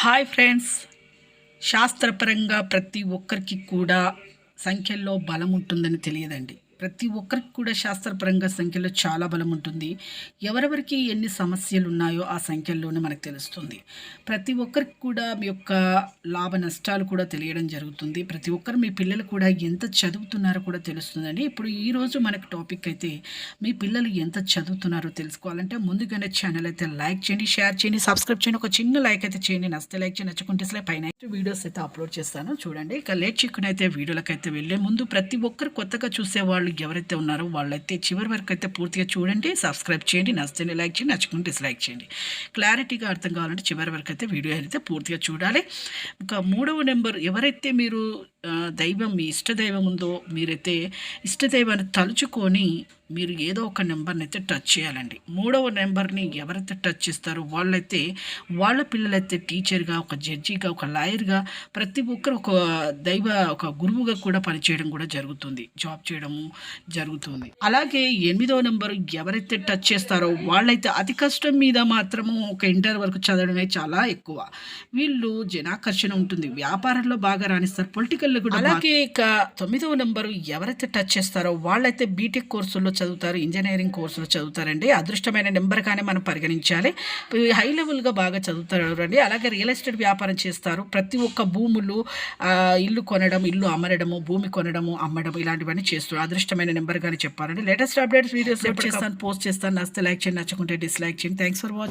Hi friends, శాస్త్రపరంగా ప్రతి ఒక్కరికి కూడా సంఖ్యల్లో బలం ఉంటుందని తెలియదండి. ప్రతి ఒక్కరికి కూడా శాస్త్రపరంగా సంఖ్యలో చాలా బలం ఉంటుంది. ఎవరెవరికి ఎన్ని సమస్యలు ఉన్నాయో ఆ సంఖ్యల్లోనే మనకు తెలుస్తుంది. ప్రతి ఒక్కరికి కూడా మీ యొక్క లాభ నష్టాలు కూడా తెలియడం జరుగుతుంది. ప్రతి ఒక్కరు మీ పిల్లలు కూడా ఎంత చదువుతున్నారో కూడా తెలుస్తుందండి. ఇప్పుడు ఈరోజు మనకు టాపిక్ అయితే మీ పిల్లలు ఎంత చదువుతున్నారో తెలుసుకోవాలంటే ముందుగానే ఛానల్ అయితే లైక్ చేయండి, షేర్ చేయండి, సబ్స్క్రైబ్ చేయండి. ఒక చిన్న లైక్ అయితే చేయండి. నచ్చితే లైక్ చేయండి, నచ్చుకుంటే పైన వీడియోస్ అయితే అప్లోడ్ చేస్తాను చూడండి. ఇక లేట్ చిక్కునైతే అయితే వీడియోలకు అయితే వెళ్ళే ముందు ప్రతి ఒక్కరు కొత్తగా చూసేవాళ్ళు ఎవరైతే ఉన్నారో వాళ్ళైతే చివరి వరకు అయితే పూర్తిగా చూడండి, సబ్స్క్రైబ్ చేయండి, నచ్చితే లైక్ చేయండి, నచ్చుకుంటే డిస్లైక్ చేయండి. క్లారిటీగా అర్థం కావాలంటే చివరి వరకు అయితే వీడియో అయితే పూర్తిగా చూడాలి. ఇంకా 3వ నెంబర్ ఎవరైతే మీరు దైవం మీ ఇష్టదైవం ఉందో మీరైతే ఇష్టదైవాన్ని తలుచుకొని మీరు ఏదో ఒక నెంబర్ని అయితే టచ్ చేయాలండి. 3వ నెంబర్ని ఎవరైతే టచ్ చేస్తారో వాళ్ళైతే వాళ్ళ పిల్లలైతే టీచర్గా, ఒక జడ్జిగా, ఒక లాయర్గా, ప్రతి ఒక్కరు ఒక గురువుగా కూడా పనిచేయడం కూడా జరుగుతుంది, జాబ్ చేయడము జరుగుతుంది. అలాగే 8వ నెంబర్ ఎవరైతే టచ్ చేస్తారో వాళ్ళైతే అతి కష్టం మీద మాత్రము ఒక ఇంటర్ వరకు చదవడమే చాలా ఎక్కువ. వీళ్ళు జనాకర్షణ ఉంటుంది, వ్యాపారంలో బాగా రాణిస్తారు, పొలిటికల్లో కూడా. అలాగే ఇక 9వ నెంబరు ఎవరైతే టచ్ చేస్తారో వాళ్ళైతే బీటెక్ కోర్సుల్లో చదువుతారు, ఇంజనీరింగ్ కోర్సులో చదువుతారండి. అదృష్టమైన నెంబర్గానే మనం పరిగణించాలి. హై లెవెల్గా బాగా చదువుతారు అండి. అలాగే రియల్ ఎస్టేట్ వ్యాపారం చేస్తారు. ప్రతి ఒక్క భూములు, ఇల్లు కొనడం, ఇల్లు అమ్మడము, భూమి కొనడము, అమ్మడం ఇలాంటివన్నీ చేస్తారు. అదృష్టమైన నెంబర్గానే చెప్పారండి. లేటెస్ట్ అప్డేట్స్ వీడియోస్ చేస్తాను, పోస్ట్ చేస్తాను. నచ్చితే లైక్ చేయండి, నచ్చుకుంటే డిస్లైక్ చేయండి. Thanks for watching.